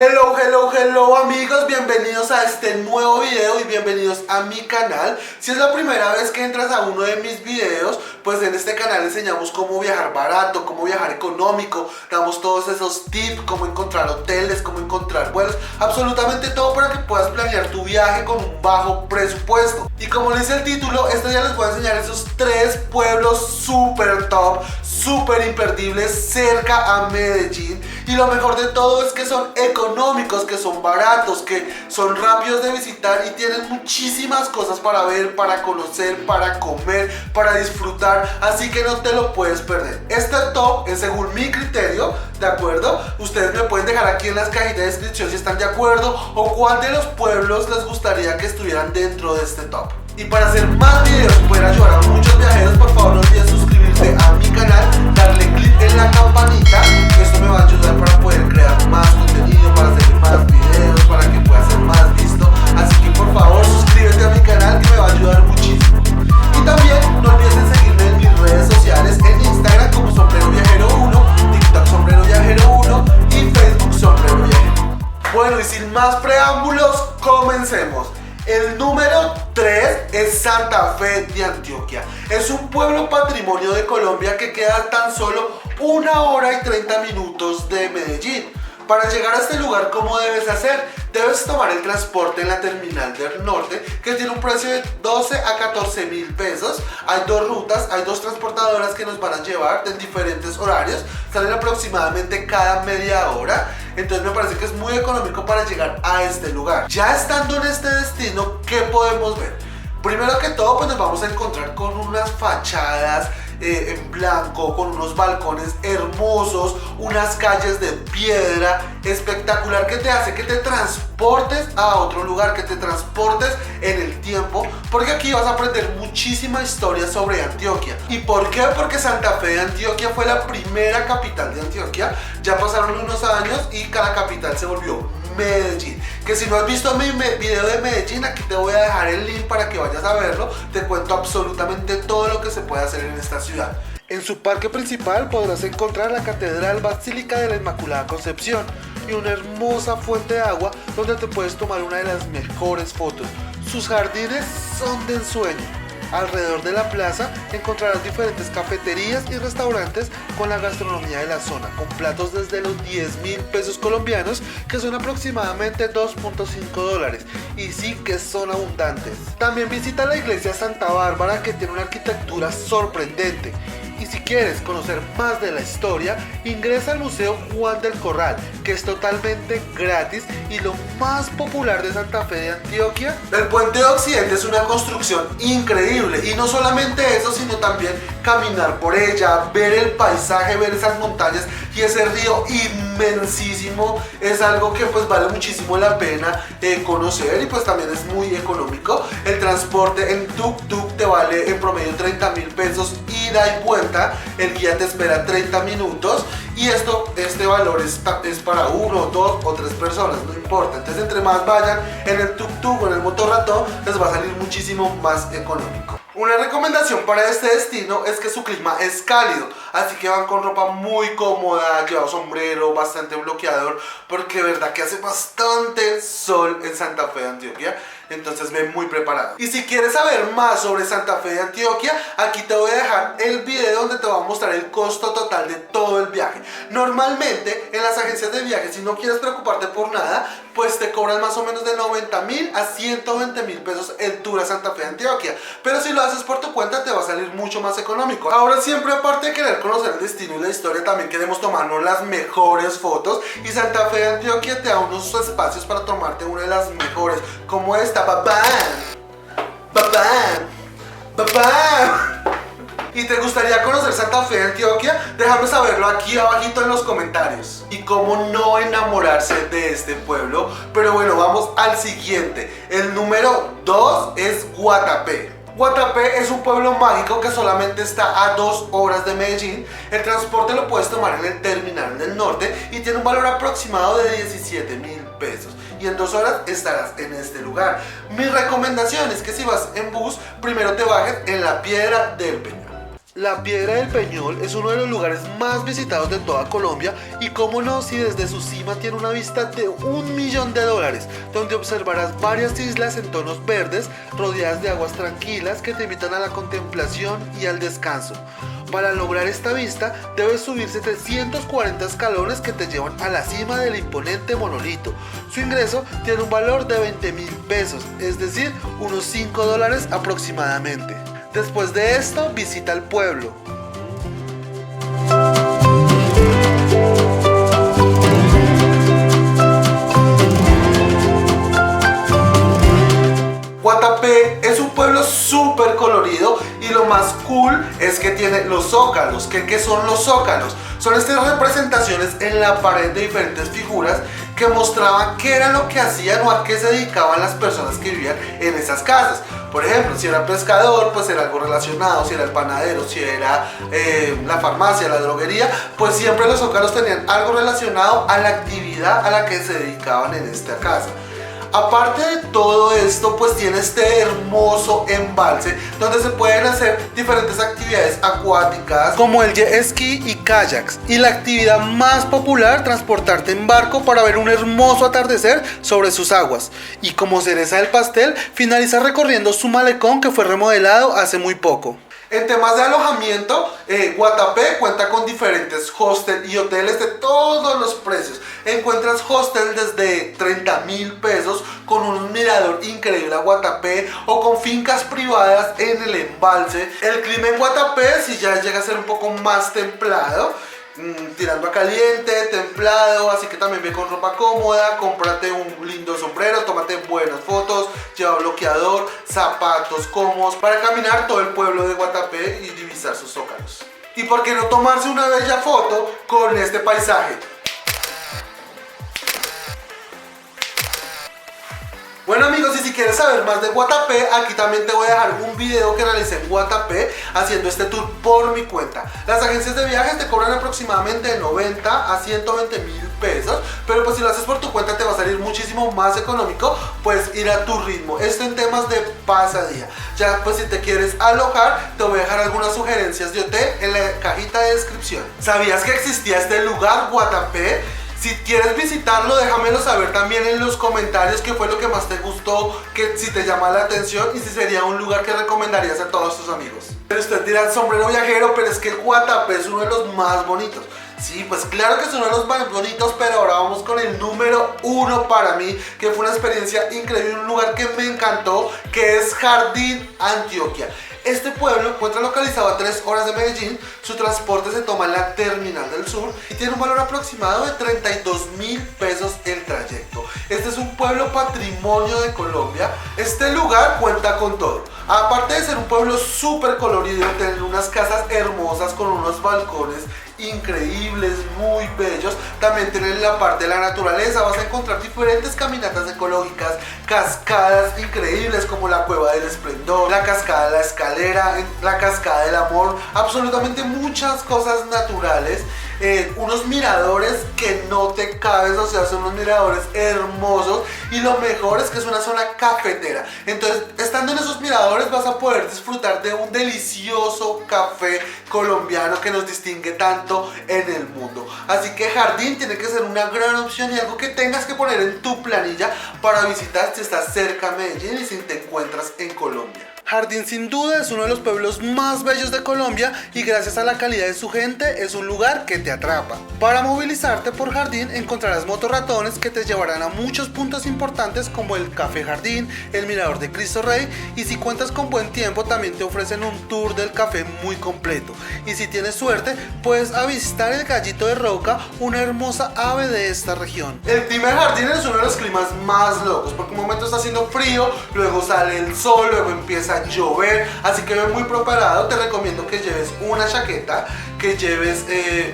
Hello amigos, bienvenidos a este nuevo video y bienvenidos a mi canal. Si es la primera vez que entras a uno de mis videos, pues en este canal enseñamos cómo viajar barato, cómo viajar económico, damos todos esos tips, cómo encontrar hoteles, cómo encontrar vuelos, absolutamente todo para que puedas planear tu viaje con un bajo presupuesto. Y como dice el título, este día les voy a enseñar esos 3 pueblos super top, super imperdibles cerca a Medellín. Y lo mejor de todo es que son económicos, que son baratos, que son rápidos de visitar y tienen muchísimas cosas para ver, para conocer, para comer, para disfrutar, así que no te lo puedes perder. Este top es según mi criterio, ¿de acuerdo? Ustedes me pueden dejar aquí en las cajitas de descripción si están de acuerdo o cuál de los pueblos les gustaría que estuvieran dentro de este top. Y para hacer más videos y poder ayudar a muchos viajeros, por favor no olviden suscribirse a mi canal, darle click en la campanita, que esto me va a ayudar para poder crear más contenido, para hacer más videos, para que pueda ser más visto. Así que por favor suscríbete a mi canal, que me va a ayudar muchísimo. Y también no olviden seguirme en mis redes sociales, en Instagram como Sombrero Viajero 1, TikTok Sombrero Viajero 1 y Facebook Sombrero Viajero. Bueno, y sin más preámbulos, comencemos. El número 3 es Santa Fe de Antioquia. Es un pueblo patrimonio de Colombia que queda tan solo 1 hora y 30 minutos de Medellín. Para llegar a este lugar, ¿cómo debes hacer? Debes tomar el transporte en la terminal del norte, que tiene un precio de 12 a 14 mil pesos. Hay 2 rutas, hay 2 transportadoras que nos van a llevar en diferentes horarios. Salen aproximadamente cada media hora. Entonces me parece que es muy económico para llegar a este lugar. Ya estando en este destino, ¿qué podemos ver? Primero que todo, pues nos vamos a encontrar con unas fachadas en blanco, con unos balcones hermosos, unas calles de piedra espectacular que te hace que te transportes a otro lugar, que te transportes en el tiempo, porque aquí vas a aprender muchísima historia sobre Antioquia. ¿Y por qué? Porque Santa Fe de Antioquia fue la primera capital de Antioquia. Ya pasaron unos años y cada capital se volvió Medellín, que si no has visto mi video de Medellín, aquí te voy a dejar el link para que vayas a verlo. Te cuento absolutamente todo lo que se puede hacer en esta ciudad. En su parque principal podrás encontrar la Catedral Basílica de la Inmaculada Concepción y una hermosa fuente de agua donde te puedes tomar una de las mejores fotos. Sus jardines son de ensueño. Alrededor de la plaza encontrarás diferentes cafeterías y restaurantes con la gastronomía de la zona, con platos desde los 10.000 pesos colombianos, que son aproximadamente 2.5 dólares, y sí que son abundantes. También visita la iglesia Santa Bárbara, que tiene una arquitectura sorprendente. Y si quieres conocer más de la historia, ingresa al Museo Juan del Corral, que es totalmente gratis y lo más popular de Santa Fe de Antioquia. El Puente de Occidente es una construcción increíble, y no solamente eso, sino también caminar por ella, ver el paisaje, ver esas montañas y ese río inmensísimo es algo que pues vale muchísimo la pena conocer, y pues también es muy económico. El transporte en tuk-tuk te vale en promedio 30 mil pesos ida y vuelta. El guía te espera 30 minutos y este valor es para 1, 2 o 3 personas, no importa. Entonces entre más vayan en el tuk-tuk o en el motorratón, les va a salir muchísimo más económico. Una recomendación para este destino es que su clima es cálido, así que van con ropa muy cómoda, lleva sombrero, bastante bloqueador, porque de verdad que hace bastante sol en Santa Fe de Antioquia. Entonces ven muy preparado. Y si quieres saber más sobre Santa Fe de Antioquia, aquí te voy a dejar el video donde te voy a mostrar el costo total de todo el viaje. Normalmente en las agencias de viajes, si no quieres preocuparte por nada, pues te cobran más o menos de 90.000 a 120.000 pesos el tour a Santa Fe de Antioquia. Pero si lo haces por tu cuenta, te va a salir mucho más económico. Ahora, siempre aparte de querer conocer el destino y la historia, también queremos tomarnos las mejores fotos, y Santa Fe de Antioquia te da unos espacios para tomarte una de las mejores, como esta. ¿Y te gustaría conocer Santa Fe de Antioquia? Déjame saberlo aquí abajito en los comentarios. Y cómo no enamorarse de este pueblo. Pero bueno, vamos al siguiente. El número 2 es Guatapé. Guatapé es un pueblo mágico que solamente está a 2 horas de Medellín. El transporte lo puedes tomar en el terminal del norte y tiene un valor aproximado de 17.000 pesos. Y en 2 horas estarás en este lugar. Mi recomendación es que si vas en bus, primero te bajes en la Piedra del Peñón. La Piedra del Peñol es uno de los lugares más visitados de toda Colombia y cómo no si desde su cima tiene una vista de $1.000.000, donde observarás varias islas en tonos verdes rodeadas de aguas tranquilas que te invitan a la contemplación y al descanso. Para lograr esta vista debes subir 740 escalones que te llevan a la cima del imponente monolito. Su ingreso tiene un valor de 20.000 pesos, es decir, unos $5 aproximadamente. Después de esto, visita el pueblo. Guatapé es un pueblo súper colorido y lo más cool es que tiene los zócalos. ¿Qué son los zócalos? Son estas representaciones en la pared de diferentes figuras que mostraban qué era lo que hacían o a qué se dedicaban las personas que vivían en esas casas. Por ejemplo, si era pescador, pues era algo relacionado. Si era el panadero, si era la farmacia, la droguería, pues siempre los zócalos tenían algo relacionado a la actividad a la que se dedicaban en esta casa. Aparte de todo esto, pues tiene este hermoso embalse donde se pueden hacer diferentes actividades acuáticas como el jet ski y kayaks, y la actividad más popular, transportarte en barco para ver un hermoso atardecer sobre sus aguas. Y como cereza del pastel, finaliza recorriendo su malecón que fue remodelado hace muy poco. En temas de alojamiento, Guatapé cuenta con diferentes hostels y hoteles de todos los precios. Encuentras hostels desde 30.000 pesos con un mirador increíble a Guatapé o con fincas privadas en el embalse. El clima en Guatapé si ya llega a ser un poco más templado, tirando a caliente, templado, así que también ve con ropa cómoda, cómprate un lindo sombrero, tómate buenas fotos, lleva bloqueador, zapatos cómodos para caminar todo el pueblo de Guatapé y divisar sus zócalos. ¿Y por qué no tomarse una bella foto con este paisaje? Bueno amigos, y si quieres saber más de Guatapé, aquí también te voy a dejar un video que realicé en Guatapé haciendo este tour por mi cuenta. Las agencias de viajes te cobran aproximadamente de 90 a 120.000 pesos, pero pues si lo haces por tu cuenta te va a salir muchísimo más económico, pues ir a tu ritmo. Esto en temas de pasadía. Ya pues si te quieres alojar, te voy a dejar algunas sugerencias de hotel en la cajita de descripción. ¿Sabías que existía este lugar, Guatapé? Si quieres visitarlo, déjamelo saber también en los comentarios qué fue lo que más te gustó, que si te llama la atención y si sería un lugar que recomendarías a todos tus amigos. Pero usted dirá, sombrero viajero, pero es que Guatapé es uno de los más bonitos. Sí, pues claro que es uno de los más bonitos, pero ahora vamos con el número 1 para mí, que fue una experiencia increíble, un lugar que me encantó, que es Jardín Antioquia. Este pueblo se encuentra localizado a 3 horas de Medellín, su transporte se toma en la Terminal del Sur y tiene un valor aproximado de 32.000 pesos el trayecto. Este es un pueblo patrimonio de Colombia. Este lugar cuenta con todo. Aparte de ser un pueblo súper colorido, tener unas casas hermosas con unos balcones increíbles, muy bellos. También tienen la parte de la naturaleza, vas a encontrar diferentes caminatas ecológicas, cascadas increíbles como la Cueva del Esplendor, la Cascada de la Escalera, la Cascada del Amor, absolutamente muchas cosas naturales. Unos miradores que no te cabes, o sea, son unos miradores hermosos, y lo mejor es que es una zona cafetera. Entonces, estando en esos miradores vas a poder disfrutar de un delicioso café colombiano que nos distingue tanto en el mundo. Así que Jardín tiene que ser una gran opción y algo que tengas que poner en tu planilla para visitar si estás cerca de Medellín y si te encuentras en Colombia. Jardín sin duda es uno de los pueblos más bellos de Colombia y gracias a la calidad de su gente es un lugar que te atrapa. Para movilizarte por Jardín encontrarás motorratones que te llevarán a muchos puntos importantes como el Café Jardín, el Mirador de Cristo Rey, y si cuentas con buen tiempo también te ofrecen un tour del café muy completo. Y si tienes suerte puedes avistar el Gallito de Roca, una hermosa ave de esta región. El clima de Jardín es uno de los climas más locos porque un momento está haciendo frío, luego sale el sol, luego empieza a llover, así que ven muy preparado. Te recomiendo que lleves una chaqueta, que lleves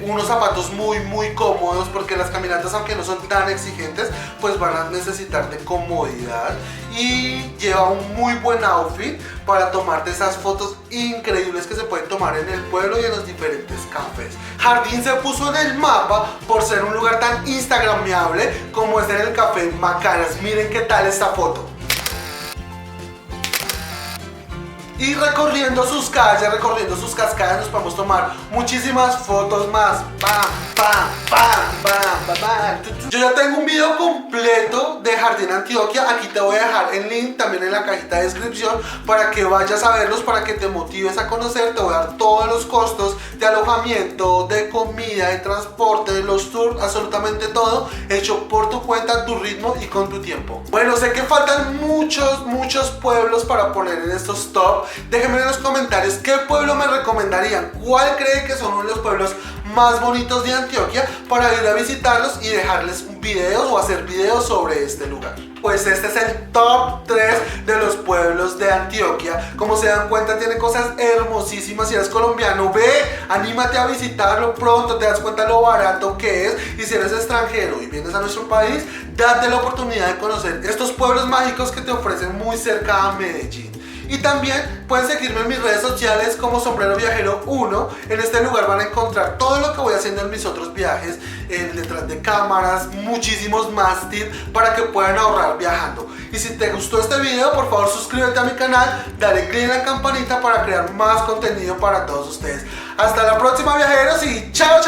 unos zapatos muy cómodos porque las caminatas, aunque no son tan exigentes, pues van a necesitar de comodidad, y lleva un muy buen outfit para tomarte esas fotos increíbles que se pueden tomar en el pueblo y en los diferentes cafés. Jardín se puso en el mapa por ser un lugar tan instagramiable como es en el Café Macanas. Miren qué tal esta foto. Y recorriendo sus calles, recorriendo sus cascadas, nos podemos tomar muchísimas fotos más. ¡Bam, bam, bam, bam, bam, bam! Yo ya tengo un video completo de Jardín Antioquia. Aquí te voy a dejar el link también en la cajita de descripción para que vayas a verlos, para que te motives a conocer. Te voy a dar todos los costos de alojamiento, de comida, de transporte, de los tours, absolutamente todo hecho por tu cuenta, a tu ritmo y con tu tiempo. Bueno, sé que faltan muchos pueblos para poner en estos top. Déjenme en los comentarios qué pueblo me recomendarían, cuál cree que son uno de los pueblos más bonitos de Antioquia para ir a visitarlos y dejarles videos o hacer videos sobre este lugar. Pues este es el top 3 de los pueblos de Antioquia. Como se dan cuenta, tiene cosas hermosísimas. Si eres colombiano, ve, anímate a visitarlo pronto, te das cuenta lo barato que es. Y si eres extranjero y vienes a nuestro país, date la oportunidad de conocer estos pueblos mágicos que te ofrecen muy cerca a Medellín. Y también pueden seguirme en mis redes sociales como Sombrero Viajero 1. En este lugar van a encontrar todo lo que voy haciendo en mis otros viajes, detrás de cámaras, muchísimos más tips para que puedan ahorrar viajando. Y si te gustó este video, por favor suscríbete a mi canal, dale click en la campanita para crear más contenido para todos ustedes. Hasta la próxima, viajeros, y chao.